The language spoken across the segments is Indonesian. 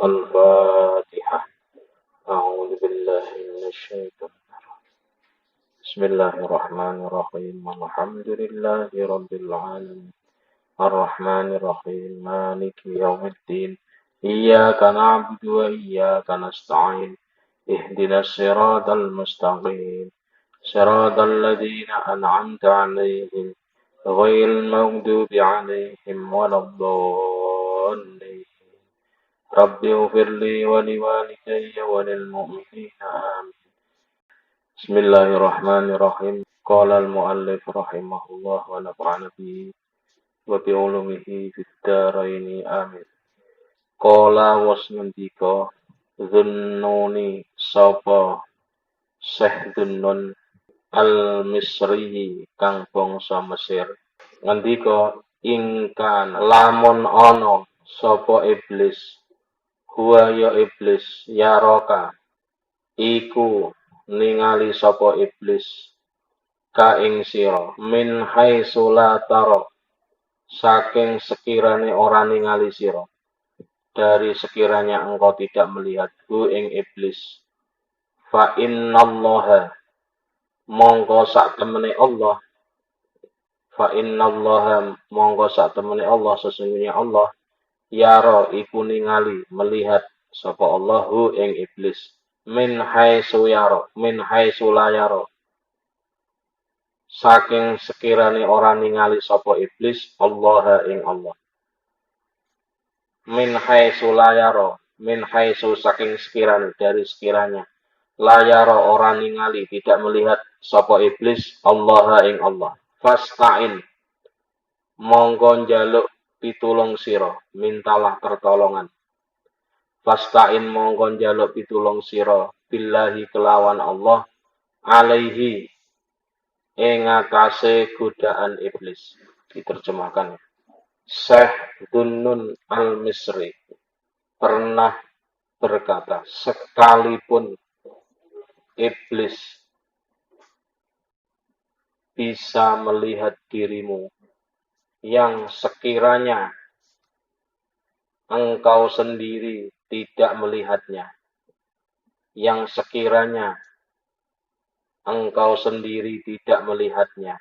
الفاتحة. أعوذ بالله من الشيطان. بسم الله الرحمن الرحيم. الحمد لله رب العالمين الرحمن الرحيم مالك يوم الدين إياك نعبد وإياك نستعين اهدنا الصراط المستقيم صراط الذين أنعمت عليهم غير المغضوب عليهم ولا الضالين. رب اغفر لي ولوالدي وللمؤمنين آمين. بسم الله الرحمن الرحيم. قال المؤلف رحمه الله ونفعنا به وبعلومه في الدارين آمين. Qala was ngendika Zunnuni sapa Syekh Zunnun al-Misri kang bangsa Mesir ngendika ingkan lamun ana sapa iblis huwa ya iblis yaroka iku ningali sapa iblis ka ing sira min haitsu la tara saking sekirane ora ningali sira dari sekiranya engkau tidak melihat hu ing iblis fa innallaha monggo sak temene Allah sesungguhnya Allah yara iku ningali melihat sapa Allah hu ing iblis min haitsu la yara saking sekirane ora ningali sapa iblis Allah ing Allah min haitsu saking sekiranya dari sekiranya layaro orang ningali tidak melihat sapa iblis Allah ing Allah fasta'in monggo njaluk pitulung sira mintalah pertolongan fasta'in monggo njaluk pitulung sira billahi kelawan Allah alaihi ing atase godaan iblis. Diterjemahkan Syekh Zunnun al-Misri pernah berkata, sekalipun iblis bisa melihat dirimu yang sekiranya engkau sendiri tidak melihatnya, yang sekiranya engkau sendiri tidak melihatnya,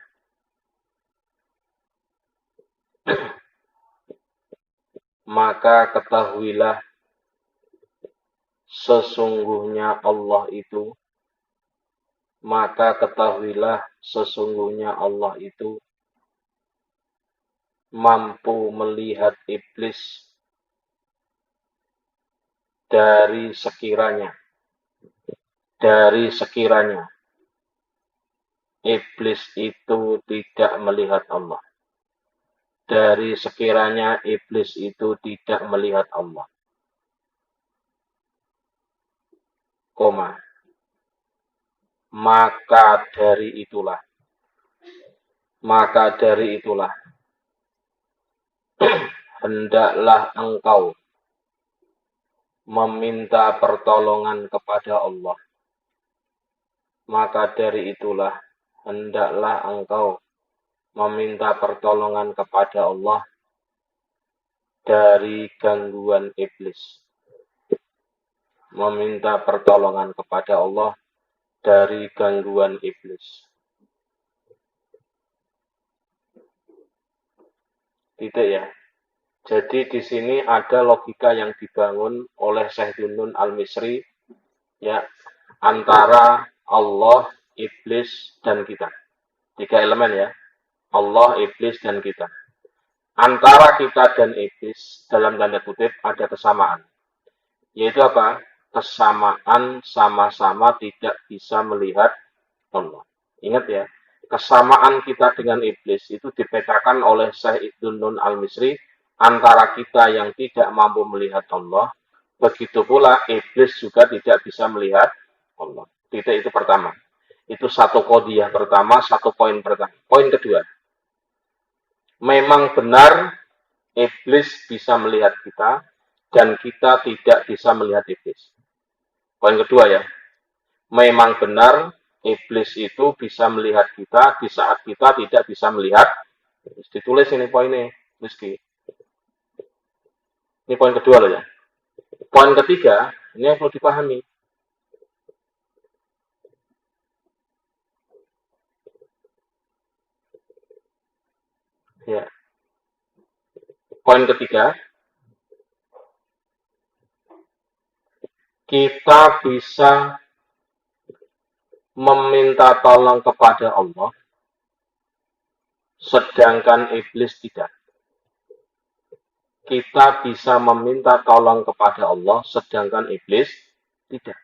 maka ketahuilah sesungguhnya Allah itu mampu melihat iblis dari sekiranya iblis itu tidak melihat Allah. Dari sekiranya iblis itu tidak melihat Allah. Maka dari itulah hendaklah engkau meminta pertolongan kepada Allah. Maka dari itulah hendaklah engkau meminta pertolongan kepada Allah dari gangguan iblis. Meminta pertolongan kepada Allah dari gangguan iblis. Tidak ya. Jadi di sini ada logika yang dibangun oleh Syekh Zunnun al-Misri ya, antara Allah, iblis dan kita. 3 elemen ya. Allah, iblis dan kita. Antara kita dan iblis dalam tanda kutip ada kesamaan. Yaitu apa? Kesamaan sama-sama tidak bisa melihat Allah. Ingat ya, kesamaan kita dengan iblis itu dipetakan oleh Syekh Zunnun al-Misri antara kita yang tidak mampu melihat Allah, begitu pula iblis juga tidak bisa melihat Allah. Titik itu pertama. Itu satu qadhiyah pertama, satu poin pertama. Poin kedua, memang benar iblis bisa melihat kita dan kita tidak bisa melihat iblis. Poin kedua ya, memang benar iblis itu bisa melihat kita di saat kita tidak bisa melihat. Ditulis ini poinnya, Rizky. Ini poin kedua loh ya. Poin ketiga, ini yang perlu dipahami. Ya. Poin ketiga, kita bisa meminta tolong kepada Allah, sedangkan iblis tidak. Kita bisa meminta tolong kepada Allah, sedangkan iblis tidak.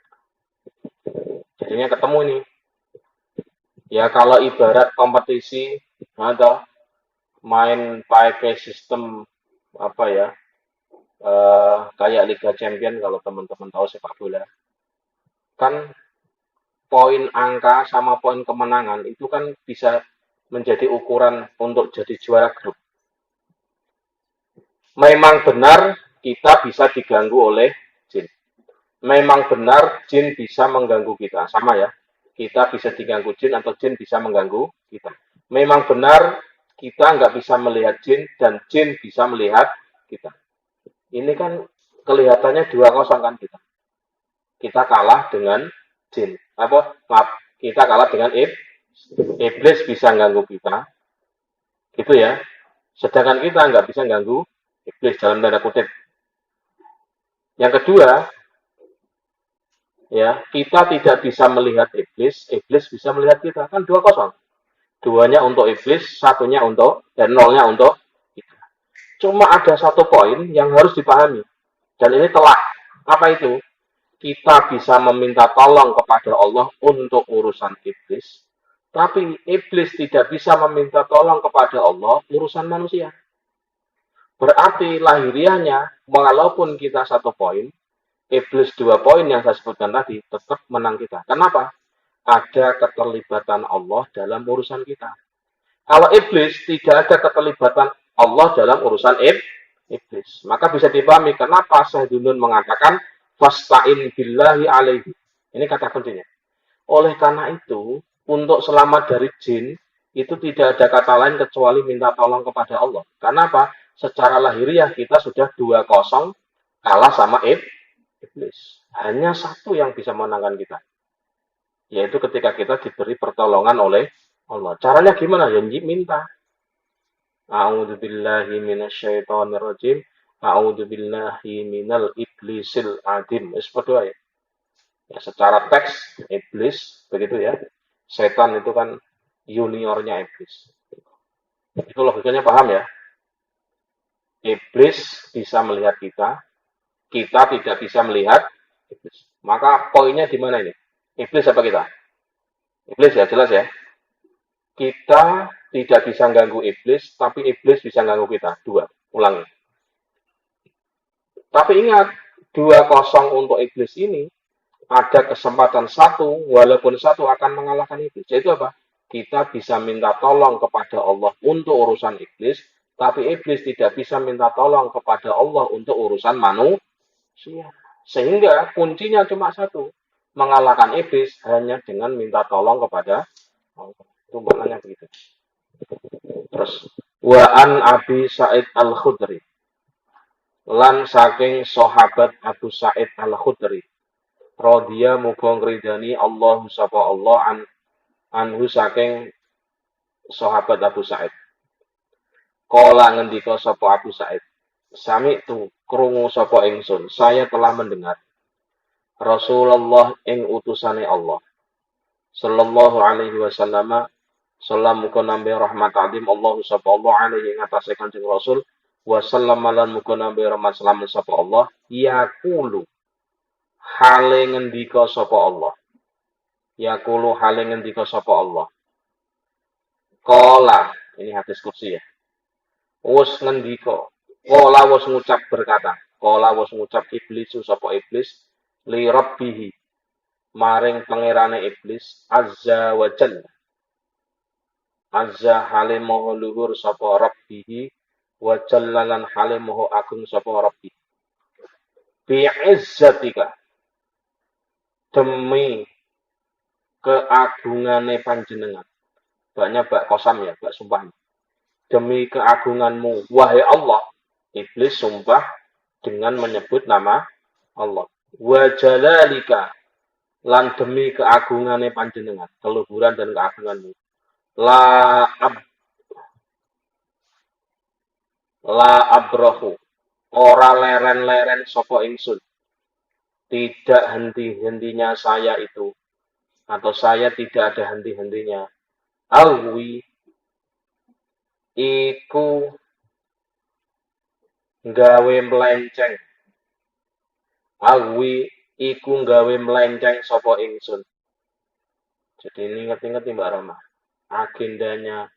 Jadinya ketemu nih. Ya kalau ibarat kompetisi atau main pakai sistem apa ya, kayak Liga Champion kalau teman-teman tahu sepak bola, kan poin angka sama poin kemenangan itu kan bisa menjadi ukuran untuk jadi juara grup. Memang benar kita bisa diganggu oleh jin. Memang benar jin bisa mengganggu kita. Sama ya. Kita bisa diganggu jin atau jin bisa mengganggu kita. Memang benar kita nggak bisa melihat jin dan jin bisa melihat kita. Ini kan kelihatannya 2-0 kan kita. Kita kalah dengan jin. Maaf, kita kalah dengan iblis bisa ganggu kita. Gitu ya. Sedangkan kita nggak bisa ganggu iblis dalam tanda kutip. Yang kedua, ya kita tidak bisa melihat iblis, iblis bisa melihat kita. Kan 2-0. Duanya untuk iblis, satunya untuk, dan nolnya untuk kita. Cuma ada satu poin yang harus dipahami. Dan ini telak. Apa itu? Kita bisa meminta tolong kepada Allah untuk urusan iblis. Tapi iblis tidak bisa meminta tolong kepada Allah urusan manusia. Berarti lahiriahnya, walaupun kita 1 poin, iblis 2 poin yang saya sebutkan tadi, tetap menang kita. Kenapa? Ada keterlibatan Allah dalam urusan kita. Kalau iblis tidak ada keterlibatan Allah dalam urusan iblis. Maka bisa dipahami kenapa Sayyidunun mengatakan fasta'in billahi alaihi. Ini kata kuncinya. Oleh karena itu, untuk selamat dari jin, itu tidak ada kata lain kecuali minta tolong kepada Allah. Kenapa? Secara lahiriah kita sudah 2-0 kalah sama iblis. Hanya satu yang bisa menangkan kita. Yaitu ketika kita diberi pertolongan oleh Allah. Caranya gimana? Ya minta. A'udzubillahi minasyaitonirrajim. A'udzubillahi minal iblisil adim. Berdoa ya. Ya, secara teks iblis begitu ya. Setan itu kan juniornya iblis. Itu logikanya paham ya. Iblis bisa melihat kita, kita tidak bisa melihat iblis. Maka poinnya di mana ini? Iblis apa kita? Iblis ya, jelas ya. Kita tidak bisa ganggu iblis, tapi iblis bisa ganggu kita. 2. Ulangi. Tapi ingat, 2-0 untuk iblis ini ada kesempatan 1, walaupun 1 akan mengalahkan iblis. Yaitu apa? Kita bisa minta tolong kepada Allah untuk urusan iblis, tapi iblis tidak bisa minta tolong kepada Allah untuk urusan manusia. Sehingga kuncinya cuma 1. Mengalahkan iblis hanya dengan minta tolong kepada Allah. Itu maknanya begitu. Terus, Wa'an Abi Sa'id Al-Khudri. Lan saking sahabat Abu Sa'id Al-Khudri. Radhiya muga ngridani Allah sapa Allah anhu saking sahabat Abu Sa'id. Kala ngendika sapa Abu Sa'id. Sami tu krungu sapa ingsun. Saya telah mendengar Rasulullah ing utusane Allah. Sallallahu alaihi wasallam. Salam muga nambe rahmat adim Allah sapa Allah alaihi ngatasi Kanjeng Rasul. Wasallam lan muga nambe rahmat salam sapa Allah. Yaqulu hale ngendika sapa Allah. Yaqulu hale ngendika sapa Allah. Qala, ini hadis kursi ya. Wus ngendika, qala wus ngucap berkata, qala wus ngucap iblis sapa iblis li rabbihi maring pangerane iblis azza wa jalla. Azza hale moho luhur sapa rabbihi wa jalla lan hale moho agung sapa rabbi. Bi izzatika demi keagungane panjenengan. Baknya bak kosam ya, bak sumpah. Demi keagunganmu, wahai Allah, iblis sumpah dengan menyebut nama Allah. Wa jalalika lan demi keagungane panjenengan, keluhuran dan keagunganmu. La ab, la abrahu, ora leren-leren sapa ingsun. Tidak henti-hentinya saya itu, atau saya tidak ada henti-hentinya. Alwi iku gawe melenceng. Alwi iku gawe melenceng sapa ingsun. Jadi ini ingat-ingat Mbak Rama. Agendanya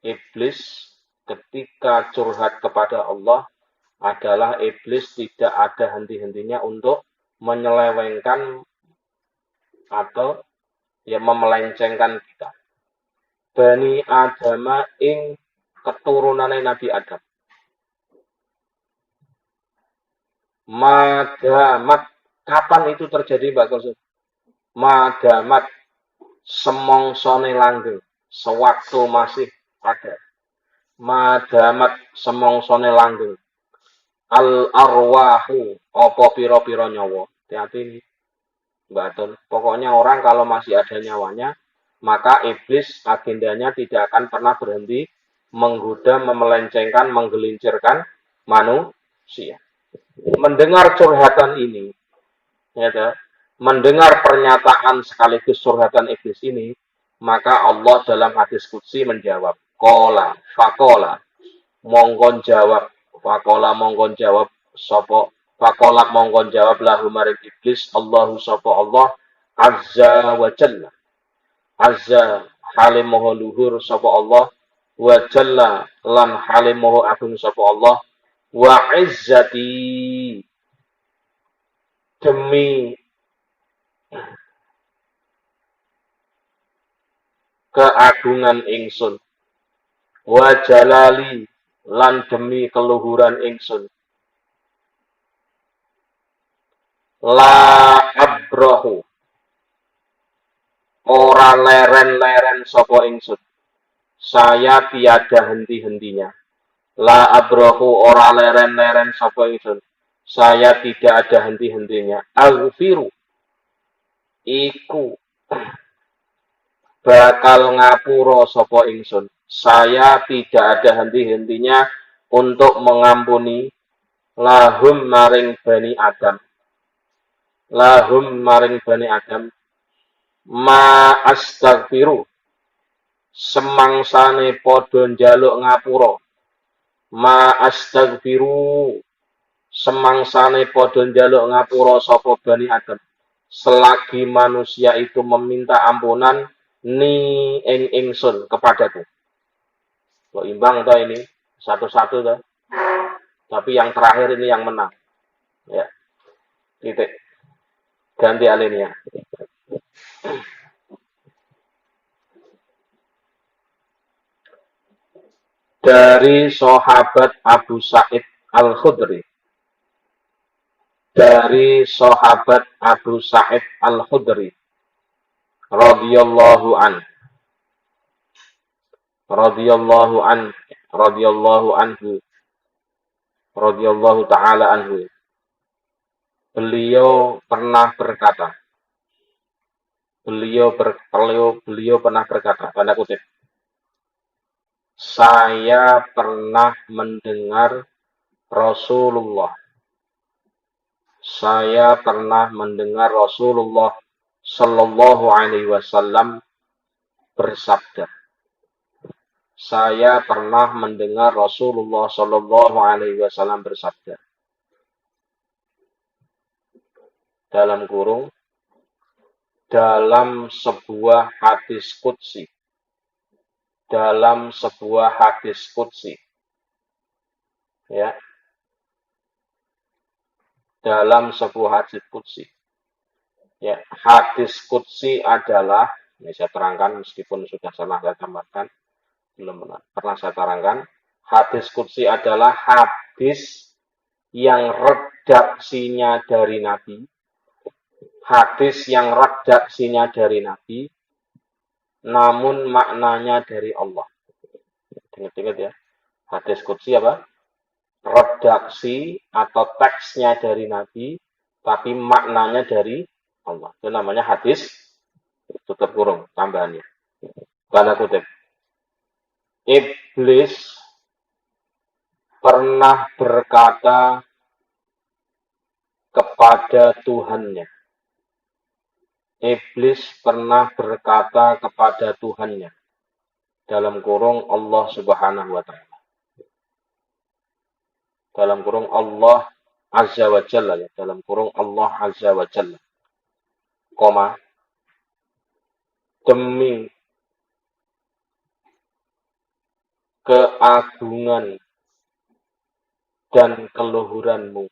iblis ketika curhat kepada Allah adalah iblis tidak ada henti-hentinya untuk menyelewengkan atau ya memelencengkan kita. Bani Adama ing keturunane Nabi Adam. Madamat, kapan itu terjadi Mbak Kosun? Madamat semongsone langgeng, sewaktu masih ada. Madamat semongsone langgeng. Al arwahu, apa piro-piro nyawa. Hati-hati nih, Mbak Atun. Pokoknya orang kalau masih ada nyawanya, maka iblis agendanya tidak akan pernah berhenti menggoda, memelencengkan, menggelincirkan manusia. Mendengar curhatan ini, ya, mendengar pernyataan sekaligus curhatan iblis ini, maka Allah dalam hadis qudsi menjawab, Kola, fakola, mongkon jawab, fakola mongkon jawab, sopo, fakola mongkon jawab lahu maring iblis, Allahu sopo Allah, azza wa jalla, azza halim moho luhur sopo Allah, wa jalla lan halim moho agung sopo Allah, wa izzati demi keagungan ingsun, wa jalali lan demi keluhuran ingsun, la abrahu ora leren-leren sapa ingsun, saya tiada henti-hentinya. La abrahu ora leren-leren sapa ingsun, saya tidak ada henti-hentinya. Aghfiru iku bakal ngapura sapa ingsun, saya tidak ada henti-hentinya untuk mengampuni lahum maring bani Adam, lahum maring bani Adam, ma astaghfiru semangsane padha njaluk ngapura, ma astaghfiru semangsane padha njaluk ngapura sapa bani Adam, selagi manusia itu meminta ampunan ni ing ingsun kepadaku. Lo imbang toh ini satu-satu toh. Tapi yang terakhir ini yang menang. Ya. Titik. Ganti alinea. Dari sahabat Abu Sa'id Al-Khudri. Dari sahabat Abu Sa'id Al-Khudri radhiyallahu an, radhiyallahu an, radhiyallahu anhu, radhiyallahu taala anhu. Beliau pernah berkata, beliau pernah berkata, tanda kutip, saya pernah mendengar Rasulullah, saya pernah mendengar Rasulullah Sallallahu Alaihi Wasallam bersabda. Saya pernah mendengar Rasulullah Sallallahu Alaihi Wasallam bersabda. Dalam kurung, dalam sebuah hadis qudsi, dalam sebuah hadis qudsi, ya, dalam sebuah hadis qudsi. Ya, hadis qudsi adalah, ini saya terangkan meskipun sudah pernah saya tambahkan, belum pernah saya terangkan, hadis qudsi adalah hadis yang redaksinya dari Nabi, hadis yang redaksinya dari Nabi, namun maknanya dari Allah. Ingat-ingat ya, hadis qudsi apa? Redaksi atau teksnya dari Nabi, tapi maknanya dari Allah. Itu namanya hadis tutup kurung tambahannya. Tanda kutip. Iblis pernah berkata kepada Tuhannya. Iblis pernah berkata kepada Tuhannya. Dalam kurung Allah Subhanahu wa Ta'ala. Dalam kurung Allah Azza wa Jalla ya. Dalam kurung Allah Azza wa Jalla. Koma. Demi keagungan dan keluhuranmu.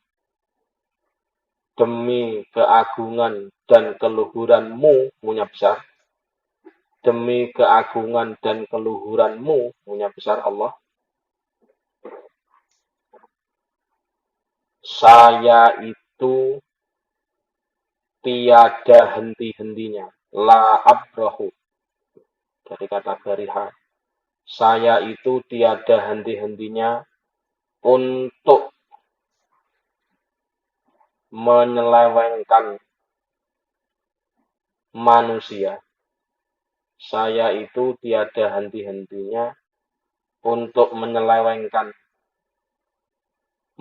Demi keagungan dan keluhuranmu, munya besar. Demi keagungan dan keluhuranmu, munya besar Allah. Saya itu tiada henti-hentinya. La abrahu. Dari kata bariha. Saya itu tiada henti-hentinya untuk menyelewengkan manusia. Saya itu tiada henti-hentinya untuk menyelewengkan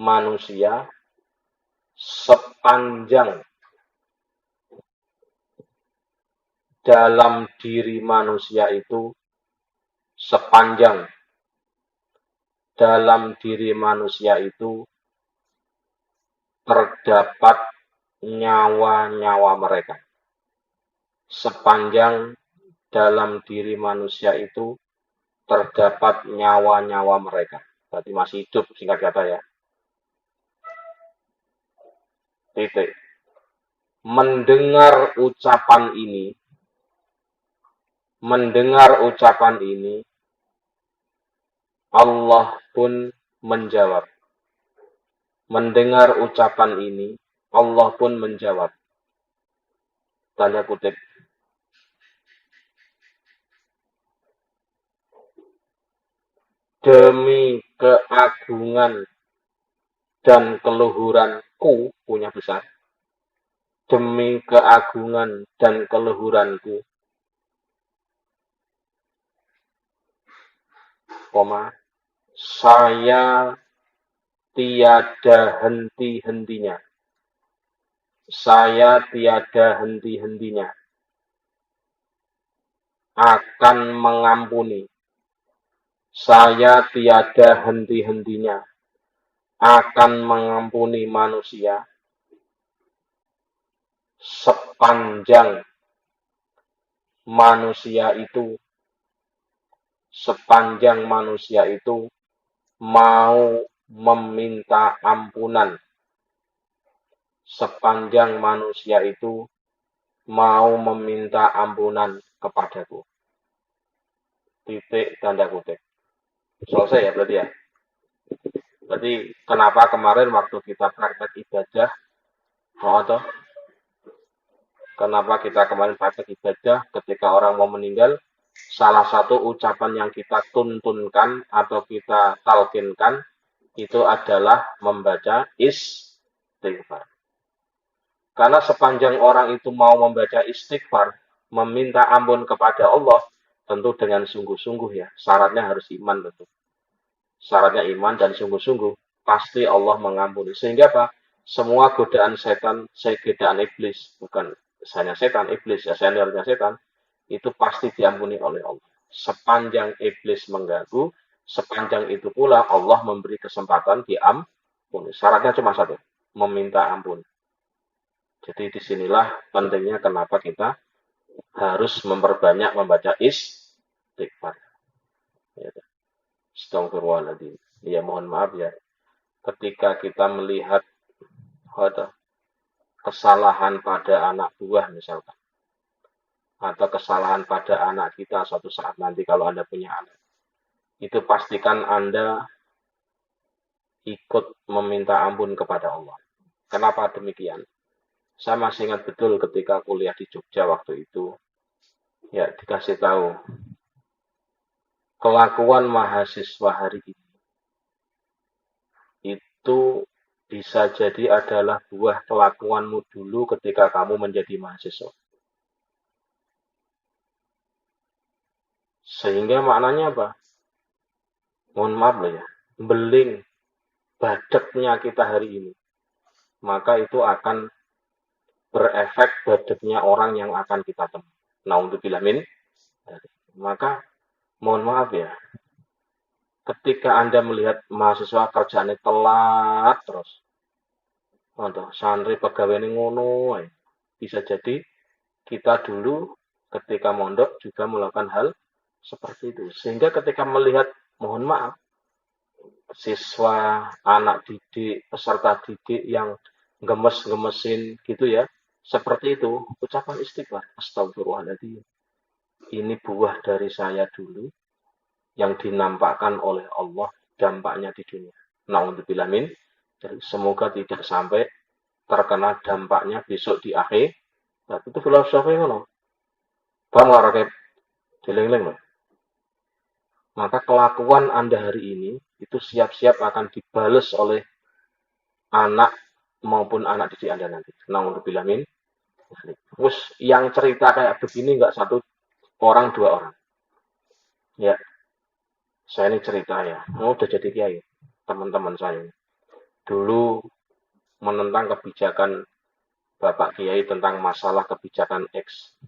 manusia sepanjang dalam diri manusia itu sepanjang dalam diri manusia itu terdapat nyawa-nyawa mereka. Sepanjang dalam diri manusia itu terdapat nyawa-nyawa mereka. Berarti masih hidup, singkat kata ya. Titik. Mendengar ucapan ini, Allah pun menjawab. Mendengar ucapan ini, Allah pun menjawab. Tanda kutip. Demi keagungan dan keluhuranku, punya besar. Demi keagungan dan keluhuranku, saya tiada henti-hentinya. Saya tiada henti-hentinya akan mengampuni. Saya tiada henti-hentinya akan mengampuni manusia sepanjang manusia itu mau meminta ampunan. Sepanjang manusia itu mau meminta ampunan kepadaku. Titik tanda kutip. Selesai ya berarti ya. Berarti kenapa kemarin waktu kita praktek ibadah, kenapa kita kemarin praktek ibadah ketika orang mau meninggal, salah satu ucapan yang kita tuntunkan atau kita talkinkan itu adalah membaca istighfar. Karena sepanjang orang itu mau membaca istighfar, meminta ampun kepada Allah, tentu dengan sungguh-sungguh ya. Syaratnya harus iman tentu. Syaratnya iman dan sungguh-sungguh, pasti Allah mengampuni. Sehingga apa? Semua godaan setan, godaan iblis, bukan hanya setan, iblis, ya seniornya setan, itu pasti diampuni oleh Allah. Sepanjang iblis mengganggu, sepanjang itu pula Allah memberi kesempatan diampuni. Syaratnya cuma satu, meminta ampun. Jadi disinilah pentingnya kenapa kita harus memperbanyak membaca istighfar. Ya. Astagfirullahaladzim. Ya mohon maaf ya. Ketika kita melihat kesalahan pada anak buah misalkan. Atau kesalahan pada anak kita suatu saat nanti kalau Anda punya anak. Itu pastikan Anda ikut meminta ampun kepada Allah. Kenapa demikian? Saya masih ingat betul ketika kuliah di Jogja waktu itu. Ya, dikasih tahu. Kelakuan mahasiswa hari ini itu bisa jadi adalah buah kelakuanmu dulu ketika kamu menjadi mahasiswa. Sehingga maknanya apa? Mohon maaf loh ya, beling badeknya kita hari ini, maka itu akan berefek badeknya orang yang akan kita temui. Nah, untuk bilamin, maka mohon maaf ya, ketika Anda melihat mahasiswa kerjaannya telat terus, untuk santri pegawai ini ngono, bisa jadi kita dulu ketika mondok juga melakukan hal seperti itu. Sehingga ketika melihat, mohon maaf, siswa, anak didik, peserta didik yang gemes-gemesin gitu ya, seperti itu, ucapan istighfar, astagfirullahaladzim. Ini buah dari saya dulu yang dinampakkan oleh Allah dampaknya di dunia. Na'udzubillah min, jadi semoga tidak sampai terkena dampaknya besok di akhir. Nah, itu filosofi ngono. Paham nggak rakyat? Dileng-leng loh. Maka kelakuan Anda hari ini itu siap-siap akan dibales oleh anak maupun anak didik Anda nanti. Na'udzubillah min. Terus yang cerita kayak begini nggak satu orang, dua orang. Ya, saya ini cerita ya. Udah jadi kiai, teman-teman saya. Dulu menentang kebijakan Bapak Kiai tentang masalah kebijakan X.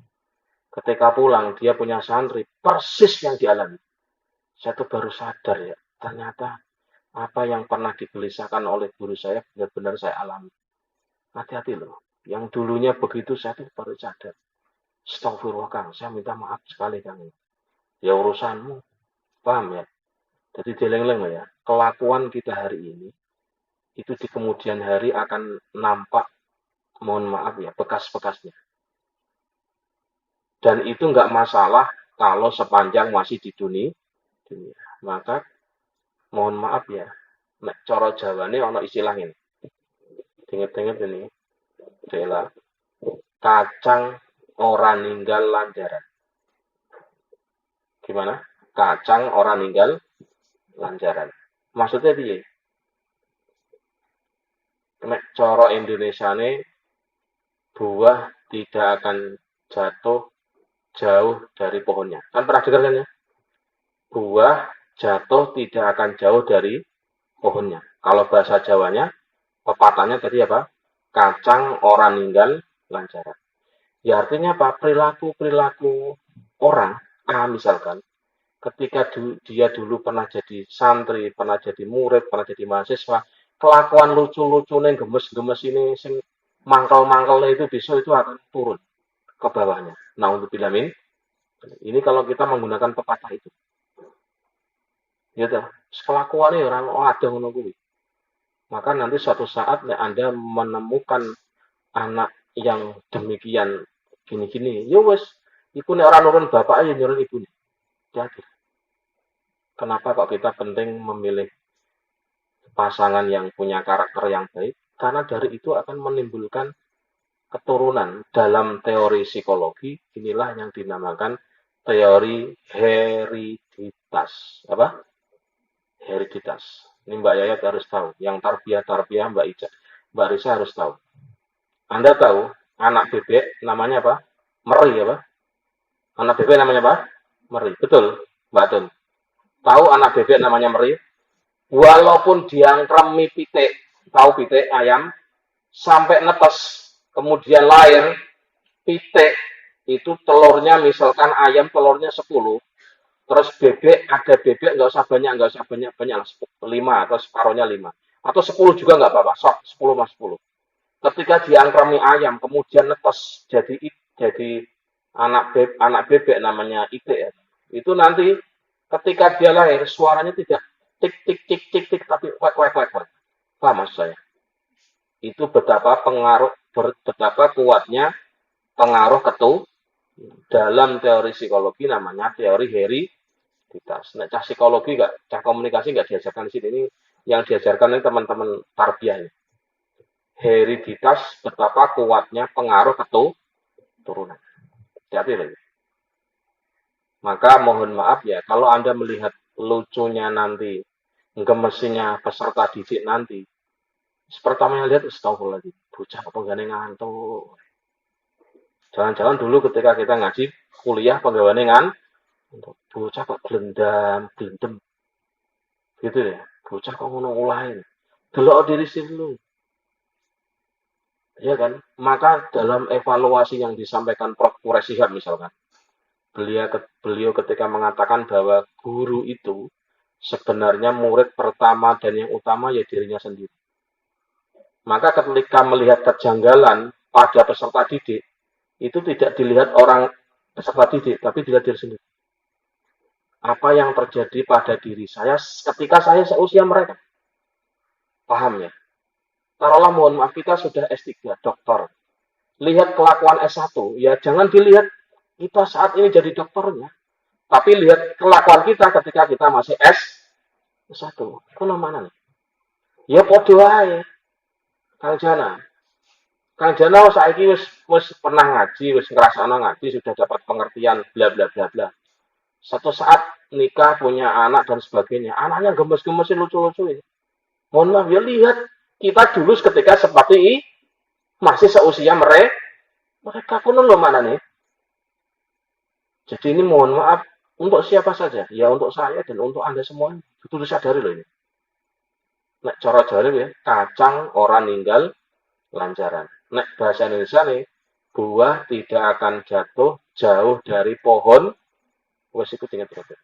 Ketika pulang, dia punya santri, persis yang dialami. Saya tuh baru sadar ya, ternyata apa yang pernah digelisahkan oleh guru saya benar-benar saya alami. Hati-hati loh. Yang dulunya begitu saya tuh baru sadar. Astagfirullah Kang, saya minta maaf sekali Kang. Ya urusanmu, paham ya? Jadi jeleng-leng ya. Kelakuan kita hari ini, itu di kemudian hari akan nampak, mohon maaf ya, bekas-bekasnya. Dan itu nggak masalah kalau sepanjang masih di dunia. Maka mohon maaf ya, nek cara Jawane ana istilah ini. Ingat-ingat ini, Dela. Kacang orang ninggal lanjaran. Gimana? Kacang orang ninggal lanjaran. Maksudnya piye? Nek cara Indonesiane buah tidak akan jatuh jauh dari pohonnya. Kan pernah dengar kan ya? Buah jatuh tidak akan jauh dari pohonnya. Kalau bahasa Jawanya, pepatahnya tadi apa? Kacang orang ninggal lanjaran. Ya artinya apa? Perilaku-perilaku orang, misalkan, ketika dia dulu pernah jadi santri, pernah jadi murid, pernah jadi mahasiswa, kelakuan lucu-lucu yang gemes-gemes ini, sing mangkal-mangkal itu besok itu akan turun ke bawahnya. Nah, untuk bilamin, ini kalau kita menggunakan pepatah itu. Ya toh, kelakuannya orang ada ngono kuwi. Maka nanti suatu saat Anda menemukan anak yang demikian gini-gini, ya wes, iku nek ora nurun bapak ya nurun ibu. Jadi, kenapa kok kita penting memilih pasangan yang punya karakter yang baik? Karena dari itu akan menimbulkan keturunan. Dalam teori psikologi, inilah yang dinamakan teori hereditas. Apa? Hereditas. Ini Mbak Yayat harus tahu. Yang tarbiyah Mbak Risa harus tahu. Anda tahu anak bebek namanya apa? Meri apa? Anak bebek namanya apa? Meri. Betul, Mbak Tun. Tahu anak bebek namanya Meri? Walaupun dia ngeremi pitik, tahu pitik ayam, sampai netes, kemudian lahir, pitik itu telurnya misalkan ayam telurnya 10, terus bebek ada bebek nggak usah banyak 5 atau separuhnya 5 atau 10 juga nggak apa-apa, sok 10 mas 10. Ketika diangkrami ayam kemudian netes jadi anak bebek namanya itik ya. Itu nanti ketika dia lahir suaranya tidak tik tik tik tik tik tapi wek wek wek wek. Paham maksud saya? Itu betapa kuatnya pengaruh dalam teori psikologi namanya teori hereditas. Nah, cah psikologi cah komunikasi nggak diajarkan di sini. Ini yang diajarkan ini teman-teman tarbiyah ini. Hereditas betapa kuatnya pengaruh keturunan. Jadi lagi. Maka mohon maaf ya, kalau Anda melihat lucunya nanti, gemesinya peserta didik nanti, Pertama yang lihat, astagfirullahaladzim, bocah pegawai ngantuk. Jangan-jangan dulu ketika kita ngaji kuliah pegawai ngantuk, bocah kok gelendam, gitu ya. Bocah kok ngono ulahin. Delok diri sendiri. Ya kan? Maka dalam evaluasi yang disampaikan Prof. Quraisyihab misalkan, beliau ketika mengatakan bahwa guru itu sebenarnya murid pertama dan yang utama ya dirinya sendiri. Maka ketika melihat kejanggalan pada peserta didik, itu tidak dilihat orang peserta didik, tapi dilihat diri sendiri. Apa yang terjadi pada diri saya ketika saya seusia mereka? Paham ya? Taruhlah mohon maaf kita sudah S3, dokter. Lihat kelakuan S1, ya jangan dilihat kita saat ini jadi dokternya. Tapi lihat kelakuan kita ketika kita masih S1. Itu mana nih? Ya podo ae. Kang Jana. Kang Jana saiki wis pernah ngaji, wis ngrasakno ngaji, sudah dapat pengertian bla bla bla bla. Satu saat nikah, punya anak dan sebagainya. Anaknya gemes-gemesin lucu-lucuin. Mohon maaf ya lihat kita dulu ketika seperti masih seusia mereka pun lo mana nih? Jadi ini mohon maaf untuk siapa saja? Ya untuk saya dan untuk Anda semua. Betul sadari loh ini. Nek cara jare ya, kacang orang ninggal lancaran. Nek bahasa Indonesia nih, buah tidak akan jatuh jauh dari pohon. Wes ikut ingat berarti.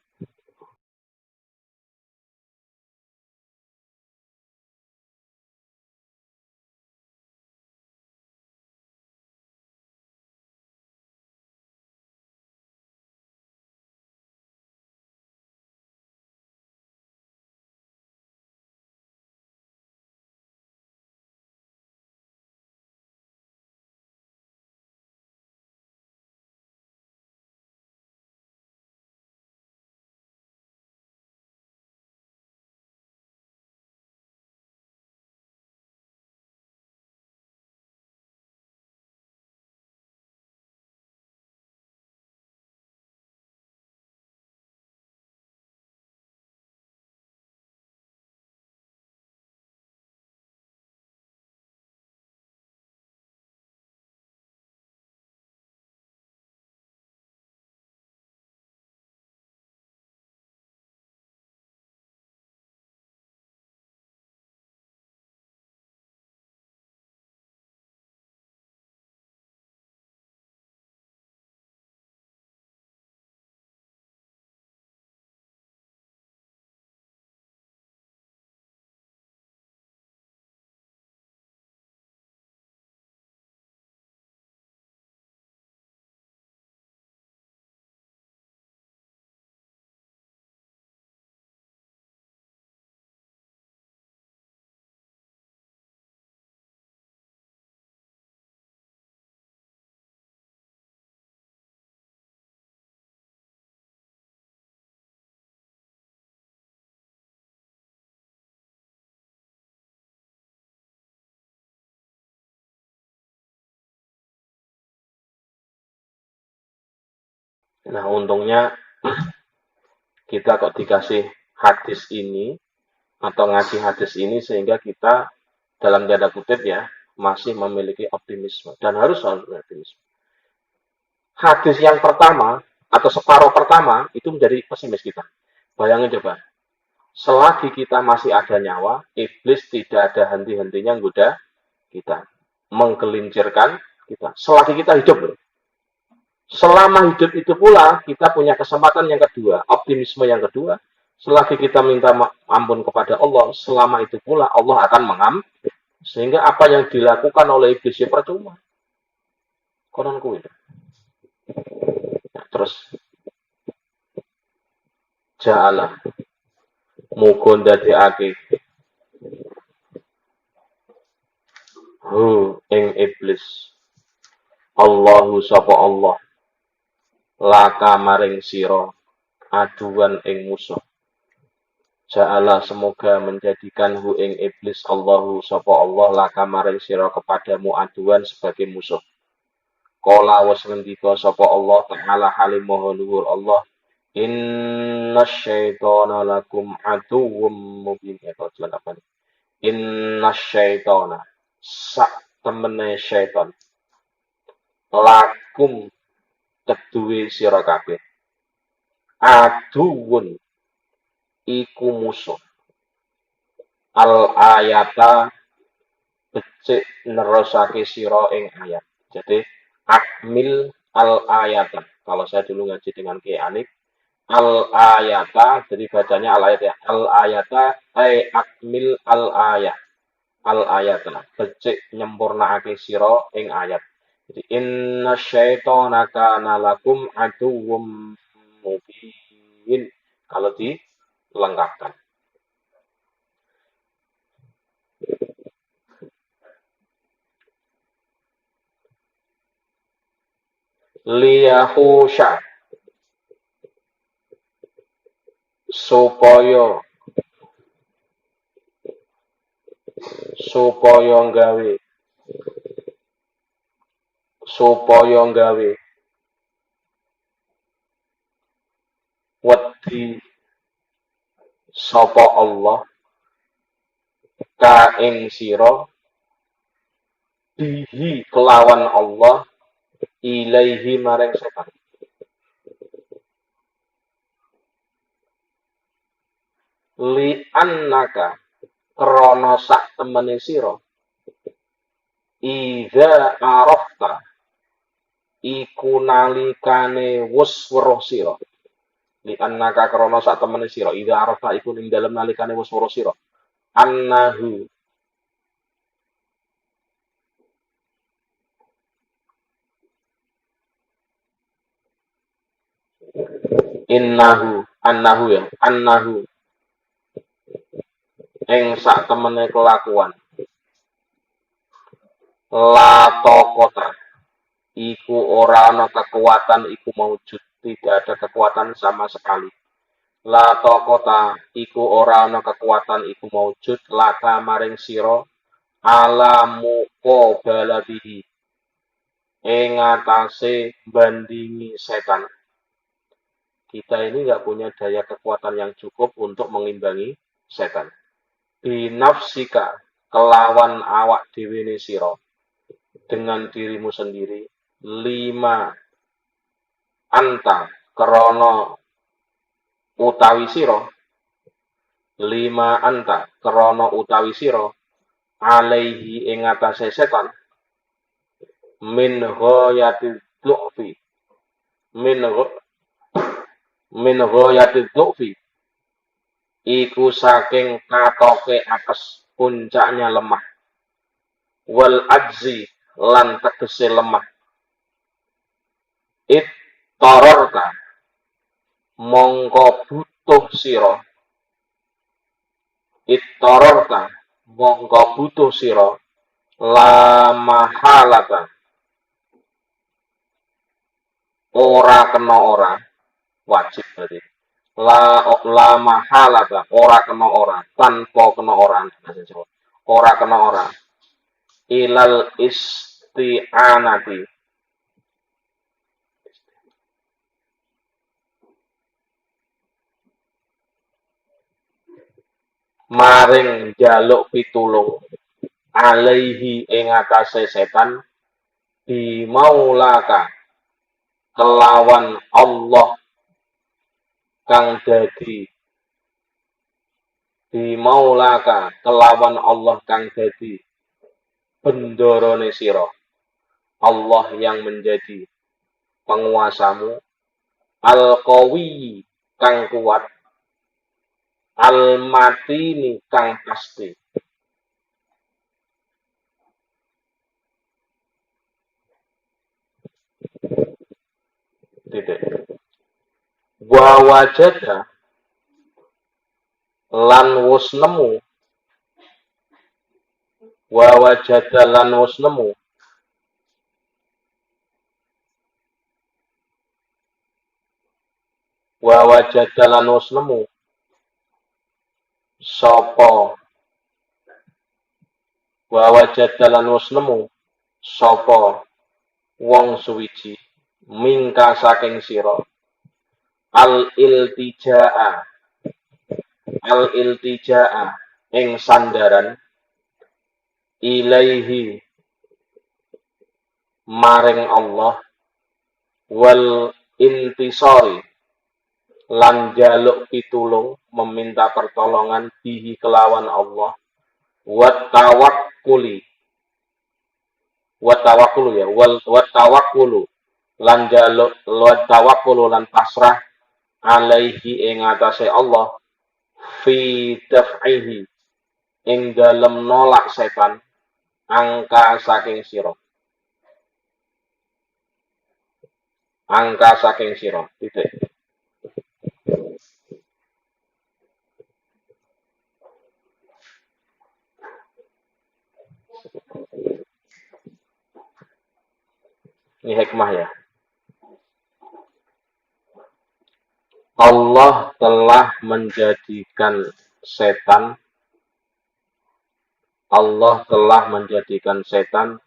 Nah untungnya kita kok dikasih hadis ini atau ngaji hadis ini sehingga kita dalam tanda kutip ya masih memiliki optimisme dan harus optimisme. Hadis yang pertama atau separuh pertama itu menjadi pesimis kita. Bayangin coba, selagi kita masih ada nyawa, iblis tidak ada henti-hentinya goda kita, menggelincirkan kita. Selagi kita hidup, selama hidup itu pula kita punya kesempatan yang kedua, optimisme yang kedua. Selagi kita minta ampun kepada Allah, selama itu pula Allah akan mengampuni. Sehingga apa yang dilakukan oleh iblis ya percuma. Kononku itu. Terus ja'ala muga ndadekake hu ing iblis Allahu sapa Allah laka maring sira aduan ing musuh. Ja'ala semoga menjadikan hu ing iblis Allahu sapa Allah laka maring sira kepadamu aduan sebagai musuh. Qala was ngendika sapa Allah ta'ala halim maha luhur Allah inna syaitana lakum aduwwum mubin. Ya kalau jalan apa nih? inna syaitona sak temene syaiton lakum kedue sira kabeh aduwun iku musuh al ayata becik nerusake sira ing ayat. Jadi akmil al ayata. Kalau saya dulu ngaji dengan Ki Anik, al ayata, jadi bacanya al ayat ya. Al ayata ay akmil al ayat. Al ayata becik nyempurnaake sira ing ayat. Jadi inna syaitana kana lakum aduwwum mubin. Kalau dilengkapkan. Liyahusha supaya gawe wedi sapa Allah ka ing sira bihi kelawan Allah ilaihi maring setan li annaka krana sak temene sira idza arafta iku nalikane wus weruh sira li annaka krana sak temene sira idza arafta iku ning dalem nalikane wus weruh sira annahu annahu ing sak temene kelakuan la taqata iku ora ana kekuatan iku maujud tidak ada kekuatan sama sekali la taqata iku ora ana kekuatan iku maujud laka maring sira alamu qabalatihi ing atase bandingi setan kita ini nggak punya daya kekuatan yang cukup untuk mengimbangi setan binafsika kelawan awak dhewe sira dengan dirimu sendiri lima anta krana utawi sira alaihi ing atase setan min ghayati dhu'fi iku saking katoke ates puncaknya lemah wal ajzi lan tegese lemah it tororta mongko butuh sira la mahalata ora kena ora wajib berarti la mahalata ora kena ora tanpa kena ora kena ora ilal isti'anati maring jaluk pitulung alaihi ing atase setan bimaulaka kelawan Allah kang dadi bendarane sira Allah yang menjadi penguasamu al-qawi kang kuat al-matini kang pasti titik wa wajada lan wus nemu sapa wong suwiji mingka saking sira al iltijaa ing sandaran ilaihi maring Allah wal intisari lan jaluk pitulung meminta pertolongan bihi kelawan Allah wat tawakkulu ya wat tawakkulu lan jaluk wat tawakkulu lan pasrah alaihi ing atase Allah fi daf'ihi ing dalem nolak setan angka saking sira titik. Ini hikmah ya. Allah telah menjadikan setan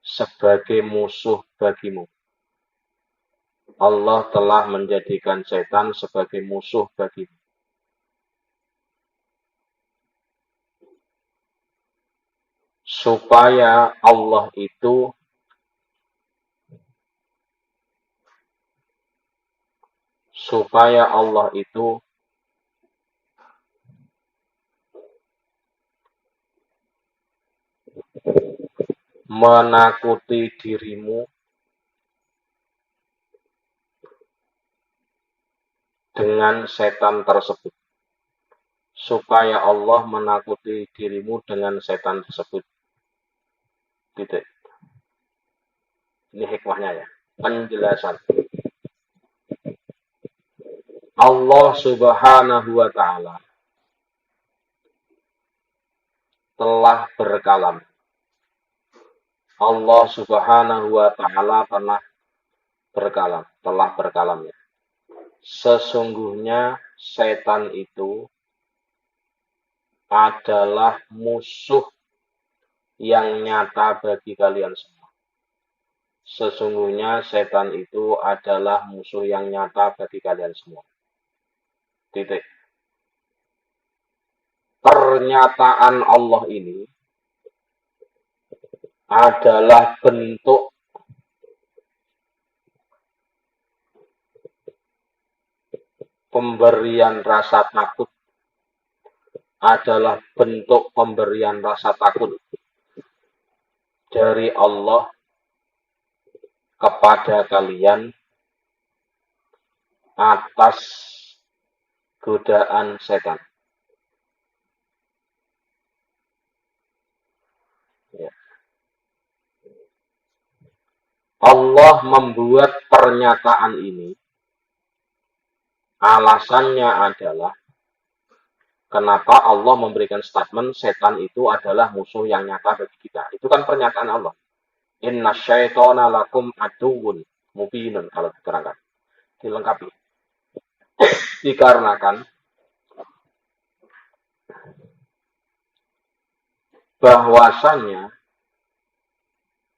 sebagai musuh bagimu. Allah telah menjadikan setan sebagai musuh bagimu. Supaya Allah itu menakuti dirimu dengan setan tersebut. Supaya Allah menakuti dirimu dengan setan tersebut. Titik. Ini hikmahnya ya. Penjelasan. Allah Subhanahu wa Ta'ala telah berkalam. Allah Subhanahu wa Ta'ala telah berkalam ya. Sesungguhnya setan itu adalah musuh yang nyata bagi kalian semua. Sesungguhnya setan itu adalah musuh yang nyata bagi kalian semua. Titik. Pernyataan Allah ini adalah bentuk pemberian rasa takut dari Allah kepada kalian atas godaan setan. Ya. Allah membuat pernyataan ini, alasannya adalah kenapa Allah memberikan statement setan itu adalah musuh yang nyata bagi kita. Itu kan pernyataan Allah. Inna syaitona lakum aduwwun mubinun, kalau diterangkan. Dilengkapi. Dikarenakan bahwasannya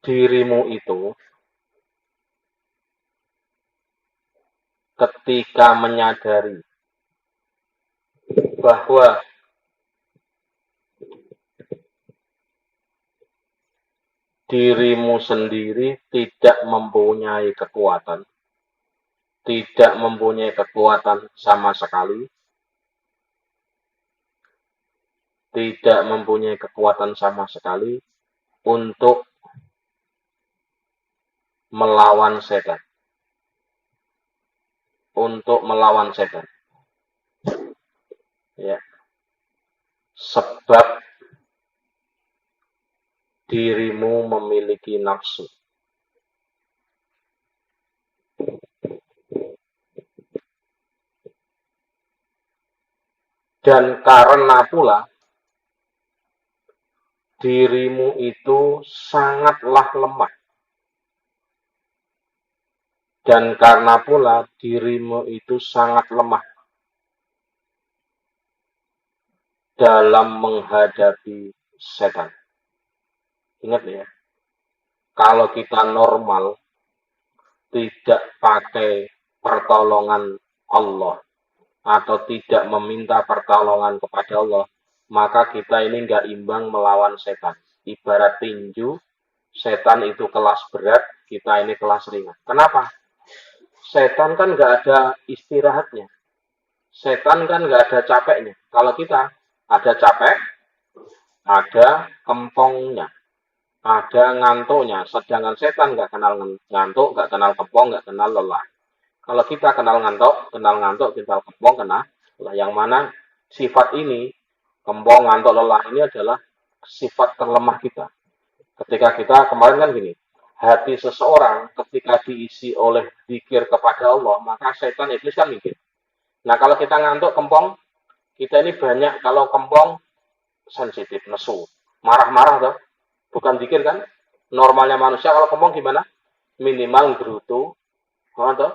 dirimu itu ketika menyadari bahwa dirimu sendiri tidak mempunyai kekuatan sama sekali, untuk melawan setan. Ya. Sebab dirimu memiliki nafsu. Dan karena pula dirimu itu sangatlah lemah. Dalam menghadapi setan. Ingat ya, kalau kita normal, tidak pakai pertolongan Allah, atau tidak meminta pertolongan kepada Allah, maka kita ini nggak imbang melawan setan. ibarat tinju, setan itu kelas berat, kita ini kelas ringan. Kenapa? Setan kan nggak ada istirahatnya. Setan kan nggak ada capeknya. Kalau kita ada capek, ada kempongnya, ada ngantuknya. Sedangkan setan nggak kenal ngantuk, nggak kenal kempong, nggak kenal lelah. Kalau kita kenal ngantuk, kenal kempong, kenal lelah. Yang mana sifat ini, kempong, ngantuk, lelah ini adalah sifat terlemah kita. Ketika kita kemarin kan gini, hati seseorang ketika diisi oleh zikir kepada Allah, maka setan iblis kan mikir. Nah kalau kita ngantuk kempong, kita ini banyak kalau kempong sensitif, nesu, marah-marah tuh, bukan zikir kan? Normalnya manusia kalau kempong gimana? Minimal gerutu, tuh,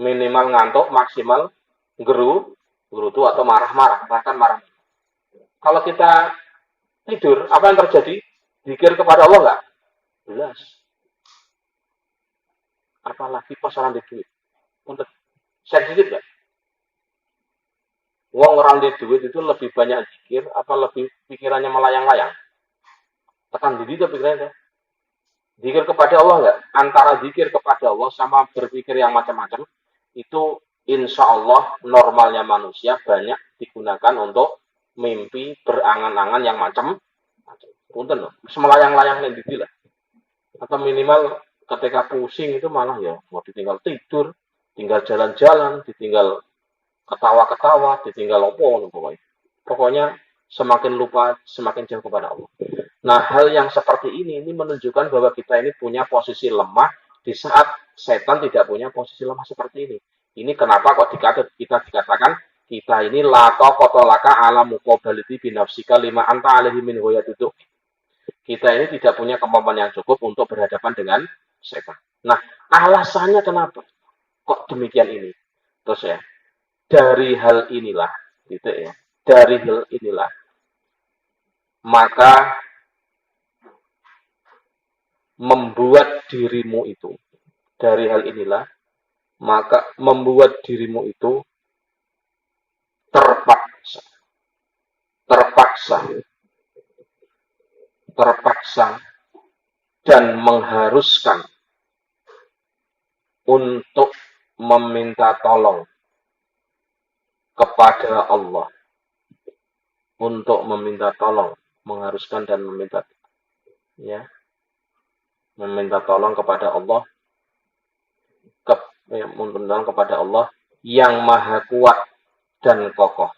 minimal ngantuk, maksimal gerutu atau marah-marah, bahkan marah. Kalau kita tidur, apa yang terjadi? Zikir kepada Allah nggak? Jelas. Apalagi pas orang di duit. Untuk sensitif nggak? Wong orang di duit itu lebih banyak zikir, apa lebih pikirannya melayang-layang? Tekan diri itu pikirannya. Zikir kepada Allah nggak? Antara zikir kepada Allah sama berpikir yang macam-macam, itu insya Allah normalnya manusia banyak digunakan untuk mimpi berangan-angan yang macam-macam. Punten loh, semelayang-layang yang diri lah. Atau minimal ketika pusing itu malah ya mau ditinggal tidur, tinggal jalan-jalan, ditinggal ketawa-ketawa, ditinggal opo pokoknya. Pokoknya semakin lupa, semakin jauh kepada Allah. Nah, hal yang seperti ini menunjukkan bahwa kita ini punya posisi lemah di saat setan tidak punya posisi lemah seperti ini. Ini kenapa kok kita dikatakan kita ini la taqatolaka ala muqabalati binafsika lima anta alaihi min duduk. Kita ini tidak punya kemampuan yang cukup untuk berhadapan dengan setan. Nah, alasannya kenapa? Kok demikian ini? Terus ya, dari hal inilah, gitu ya. Dari hal inilah, maka membuat dirimu itu, dari hal inilah, maka membuat dirimu itu terpaksa, terpaksa, terpaksa, dan mengharuskan untuk meminta tolong kepada Allah, untuk meminta tolong, mengharuskan dan meminta, ya, meminta tolong kepada Allah, meminta tolong kepada Allah yang maha kuat dan kokoh,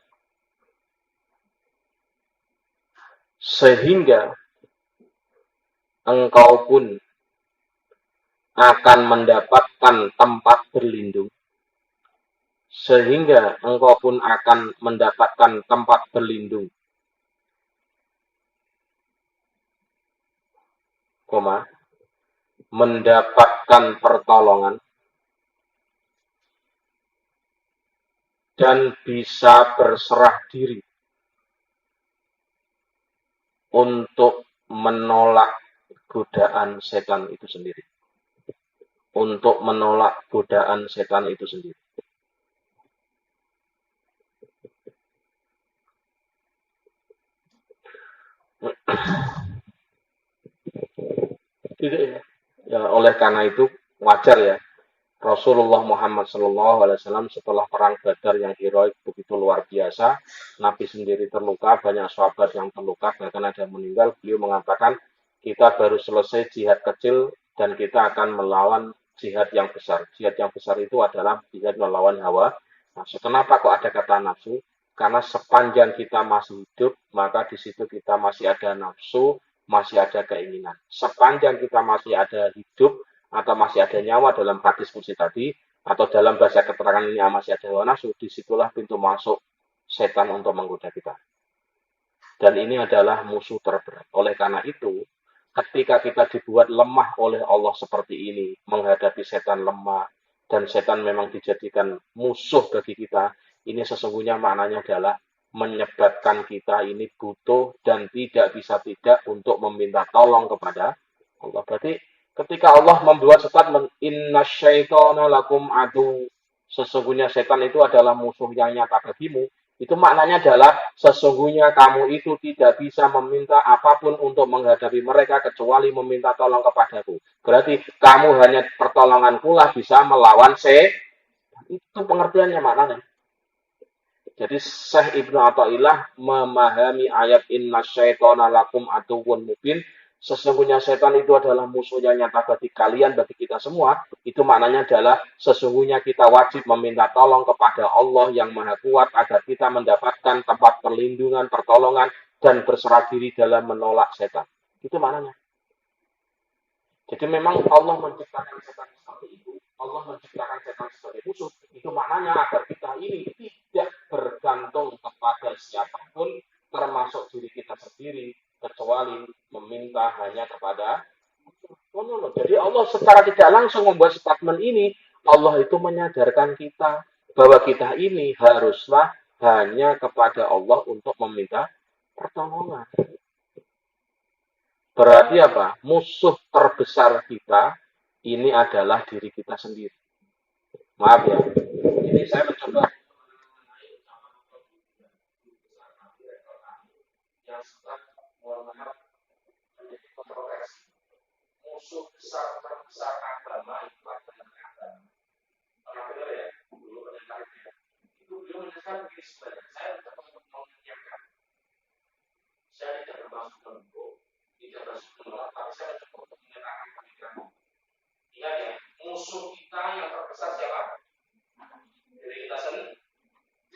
sehingga engkau pun akan mendapatkan tempat berlindung, sehingga engkau pun akan mendapatkan tempat berlindung, mendapatkan pertolongan, dan bisa berserah diri untuk menolak godaan setan itu sendiri. Untuk menolak godaan setan itu sendiri. Tidak ya. Ya, oleh karena itu wajar ya. Rasulullah Muhammad SAW setelah perang Badar yang heroik begitu luar biasa, Nabi sendiri terluka, banyak sahabat yang terluka, bahkan ada yang meninggal. Beliau mengatakan kita baru selesai jihad kecil dan kita akan melawan jihad yang besar. Jihad yang besar itu adalah jihad melawan hawa nafsu. Kenapa kok ada kata nafsu? Karena sepanjang kita masih hidup, maka di situ kita masih ada nafsu, masih ada keinginan. Sepanjang kita masih ada hidup, atau masih ada nyawa dalam hadis kursi tadi, atau dalam bahasa keterangan ini masih ada hawa nafsu, disitulah pintu masuk setan untuk menggoda kita. Dan ini adalah musuh terberat. Oleh karena itu, ketika kita dibuat lemah oleh Allah seperti ini, menghadapi setan lemah, dan setan memang dijadikan musuh bagi kita, ini sesungguhnya maknanya adalah menyebabkan kita ini butuh dan tidak bisa tidak untuk meminta tolong kepada Allah. Berarti ketika Allah membuat statement inna syaitana lakum adu, sesungguhnya setan itu adalah musuh yang nyata bagimu, Itu maknanya adalah sesungguhnya kamu itu tidak bisa meminta apapun untuk menghadapi mereka kecuali meminta tolong kepadaku. Berarti kamu hanya pertolonganku lah bisa melawan itu pengertiannya maknanya. Jadi Syekh Ibnu Athaillah memahami ayat inna syaitona lakum aduwwun mubin. Sesungguhnya setan itu adalah musuh yang nyata bagi kalian, bagi kita semua. Itu maknanya adalah sesungguhnya kita wajib meminta tolong kepada Allah yang Maha Kuat agar kita mendapatkan tempat perlindungan, pertolongan, dan berserah diri dalam menolak setan. Itu maknanya. Jadi memang Allah menciptakan setan seperti itu. Allah menciptakan setan sebagai musuh. Itu maknanya agar kita ini tidak bergantung kepada siapapun, termasuk diri kita sendiri, kecuali meminta hanya kepada Allah. Jadi Allah secara tidak langsung membuat statement ini. Allah itu menyadarkan kita bahwa kita ini haruslah hanya kepada Allah untuk meminta pertolongan. Berarti apa? Musuh terbesar kita ini adalah diri kita sendiri. Maaf ya. Ini saya mencoba yang sedang menjadi kontroversi. Musuh besar terbesar agama itu adalah agama. Pernah dengar ya? Dulu pendengar itu beliau menyatakan begini sebenarnya. Saya mencoba untuk mengingatkan. Saya tidak bermaksud menunggu, tidak bermaksud menolak, tapi saya mencoba untuk menyatakan pemikiran. Ingat ya, musuh kita yang terbesar siapa? Diri kita sendiri.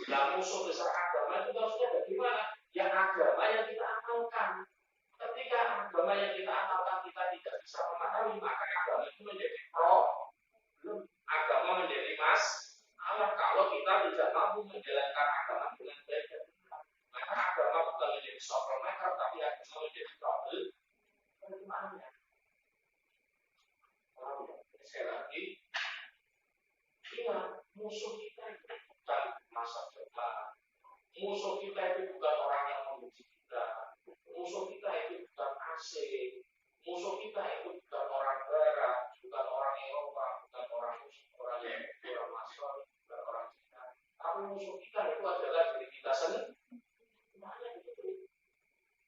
Yang musuh besar agama itu maksudnya bagaimana? Yang agama yang kita amalkan. Ketika agama yang kita amalkan kita tidak bisa memahami, maka agama itu menjadi problem. Agama menjadi masalah kalau kita tidak mampu menjalankan agama dengan baik dan benar. Maka agama bukan menjadi troublemaker, tapi agama menjadi problem. Bagaimana? Sekali lagi, ingat musuh kita itu bukan masa depan. Musuh kita itu bukan orang yang membenci kita. Musuh kita itu bukan asing. Musuh kita itu bukan orang barat, bukan orang Eropa, bukan orang yang orang Masuk, bukan orang Cina. Tapi musuh kita itu adalah diri kita sendiri. Makanya begitu.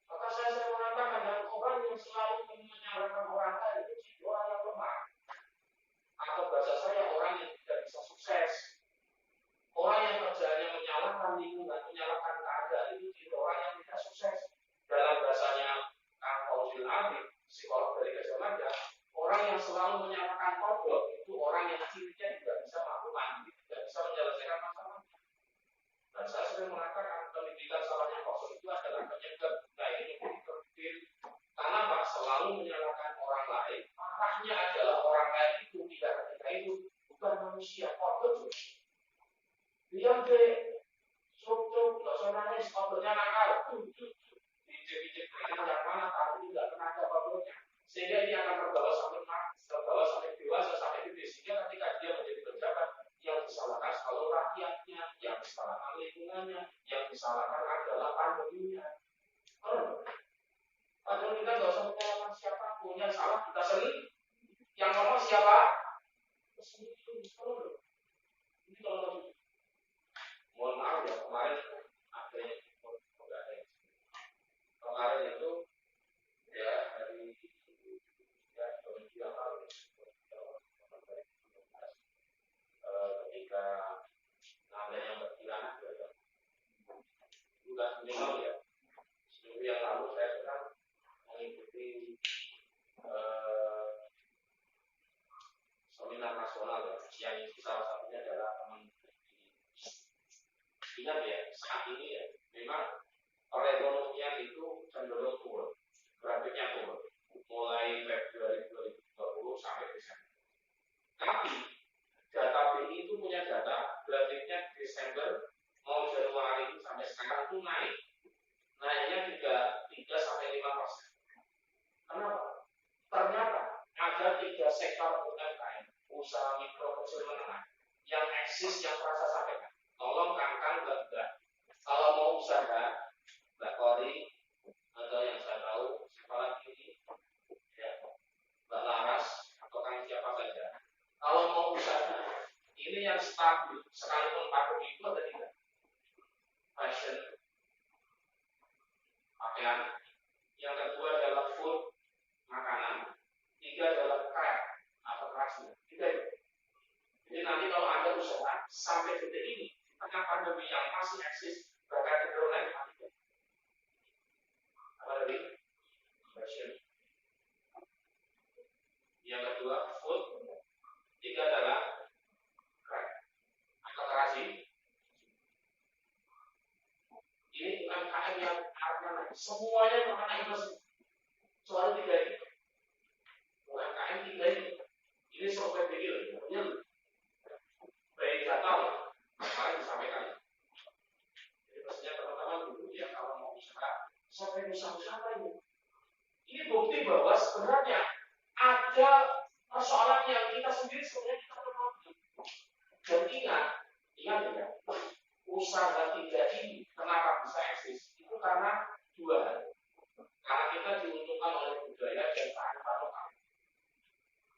Maka saya mengatakan dan orang yang selalu menyalahkan orang lain itu orang yang lemah. Atau bahasa saya orang yang tidak bisa sukses. Orang yang kerjanya menyalahkan lingkungan, menyalahkan keadaan itu orang yang tidak sukses. Dalam bahasanya Kang Fauzil Abid, psikolog dari Gajah Mada, orang yang selalu menyalahkan kodok itu orang yang dirinya tidak bisa melakukan, tidak bisa menyelesaikan masalah. Dan saya sering mengatakan pendidikan salahnya kosong itu adalah penyebab kita ini menjadi terpikir. Karena Pak selalu menyalahkan orang lain, marahnya adalah orang lain itu tidak ketika itu bukan manusia, kodok. Diam deh, struktur, nggak usah nangis, kodoknya nakal. Dijek-jek yang mana tahu tidak pernah ada kodoknya. Sehingga ini akan terbawa sampai dewasa, sampai gede. Sehingga ketika dia menjadi pejabat, yang disalahkan selalu rakyatnya, yang disalahkan lingkungannya, yang disalahkan adalah pandeminya. Padahal kita nggak usah menyalahkan siapapun, yang salah kita sendiri. Yang ngomong siapa? Sendiri. Ini kalau mohon maaf ya, kemarin ada yang kemarin itu ya dari ya yang lalu ketika ada yang berkhianat juga minimal ya seminggu yang lalu saya sedang mengikuti seminar nasional ya yang salah satunya adalah teman. Ingat ya, saat ini ya, memang perekonomian itu cenderung turun, grafiknya turun, mulai Februari 2020 sampai Desember. Tapi data BI itu punya data, grafiknya Desember mau Januari itu sampai sekarang itu naik, naiknya 3 sampai 5%. Kenapa? Ternyata ada 3 sektor UMKM, usaha mikro kecil menengah, yang eksis yang terasa sampai kan. Tolong Kang Mbak, kalau mau usaha Mbak Kori atau yang saya tahu siapa lagi ini ya, Mbak Laras atau Kang siapa saja. Kalau mau usaha ini yang stabil sekalipun pakai itu ada tidak? fashion, pakaian. Yang kedua adalah food, makanan. Tiga adalah craft atau kerasnya. Tiga itu. Jadi nanti kalau Anda usaha sampai detik ini, di tengah pandemi yang masih eksis, bahkan cenderung naik, apa tadi? Fashion. Yang kedua food. Tiga adalah craft atau kerasi. Ini UMKM yang arahnya semuanya akan inovasi. Soal tiga ini. UMKM tiga ini. Ini software video, real. Baik data, kemarin disampaikan. Jadi pastinya teman-teman dulu ya kalau mau usaha, siapa yang usaha ini? Ini bukti bahwa sebenarnya ada persoalan yang kita sendiri sebenarnya kita perlu. Dan ingat ya, usaha tiga ini kenapa bisa eksis? Itu karena dua hal. Karena kita diuntungkan oleh budaya dan kearifan lokal.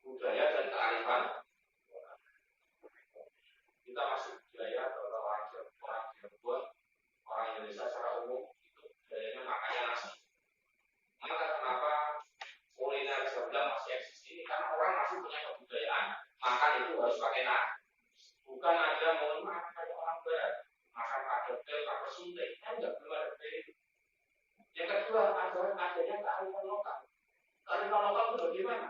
Budaya dan kearifan lokal. Kita masih budaya kalau orang Cirebon, orang Indonesia secara umum itu budayanya makannya nasi. Maka kenapa kuliner Jogja masih eksis ini? Karena orang masih punya kebudayaan makan itu harus pakai nasi. Bukan ada mohon maaf kayak orang barat makan kadel, pakai suntik, kan enggak belum ada itu. Yang kedua adalah adanya kearifan lokal. Kearifan lokal itu bagaimana?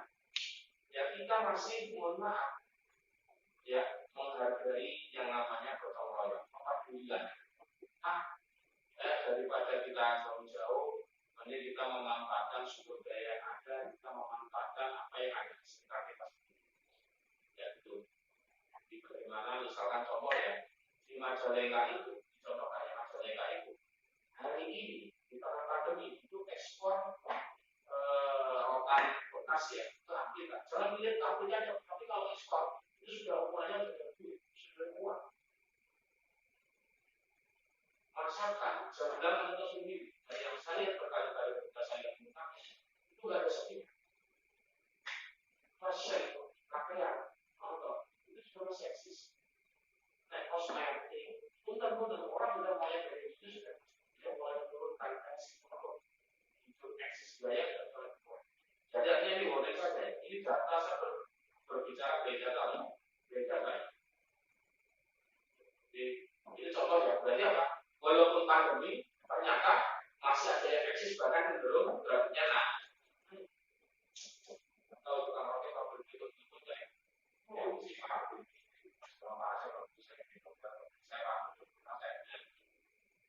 Ya kita masih mohon maaf ya menghargai yang namanya gotong royong, kepedulian. Daripada kita jauh-jauh, ini kita memanfaatkan sumber daya yang ada, kita memanfaatkan apa yang ada di sekitar kita sendiri. Ya itu. Di bagaimana misalkan contoh ya di Majalengka itu, contoh kayak Majalengka itu, hari ini di tengah pandemi itu ekspor rotan bekas ya ke Afrika. Jangan dilihat Afrika, tapi kalau ekspor itu sudah ukurannya sudah kuat. Masakan jangan menentu sendiri. Dan yang saya berkali-kali ketika saya minta itu nggak ada sepi. Fashion, pakaian, motor itu sudah masih eksis. Nah, kosmetik, punten-punten orang sudah mulai dari itu sudah mulai menurunkan eksis itu eksis gaya dan perempuan. Jadi artinya ini model saja. Ini data saya berbicara beda kali. Jadi ini contoh ya. Berarti apa? Walaupun pandemi, ternyata masih ada yang eksis bahkan cenderung grafiknya naik. Kalau tukang roti pabrik itu ya, produksi pabrik,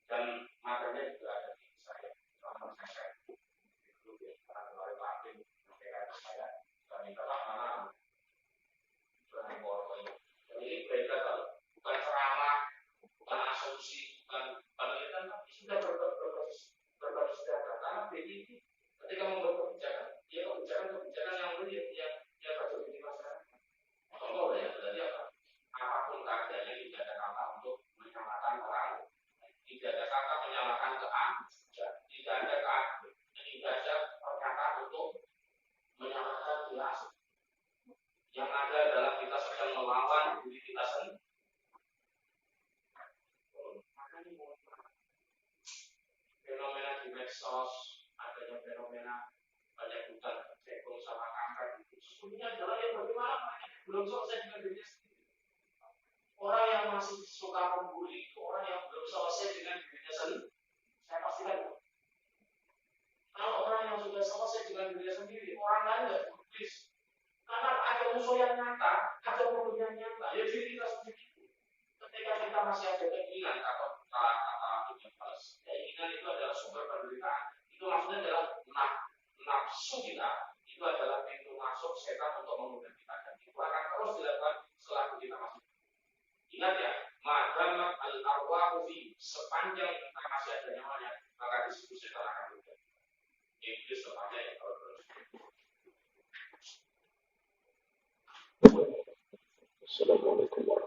dan materinya juga ada di saya. Kalau saya itu karena dari pabrik, mereka saya dan minta mana dari portfolio. Jadi ini beda kalau bukan ceramah, bukan asumsi, bukan penelitian, tapi sudah berbasis data. Karena BI ketika membuat kebijakan, dia kebijakan yang real, yang terjadi di masyarakat. Contoh ya, berarti apa? Apapun keadaannya tidak ada kata untuk menyamakan orang, tidak ada kata menyamakan ke A, tidak ada kata, tidak ada pernyataan untuk menyamakan kelas. Yang ada adalah kita sedang melawan diri kita sendiri. Fenomena di medsos, adanya fenomena banyak hutan tercebol sama kanker itu sesungguhnya adalah yang bagaimana mereka belum selesai dengan dirinya sendiri. Orang yang masih suka membuli, orang yang belum selesai dengan dirinya sendiri, saya pastikan. Kalau orang yang sudah selesai dengan dirinya sendiri, orang lain nggak peduli. Karena ada musuh yang nyata, ada problem yang nyata, ya diri kita sendiri. Ketika kita masih ada keinginan atau keinginan itu adalah sumber penderitaan. Itu maksudnya adalah nafsu kita. Itu adalah pintu masuk setan untuk menggoda kita. Dan itu akan terus dilakukan selama kita masih. Ingat ya, madam al-arwahu fi, sepanjang kita masih ada nyawanya, maka di situ setan akan berubah. Iblis tepatnya yang terus. Assalamualaikum warahmatullahi wabarakatuh.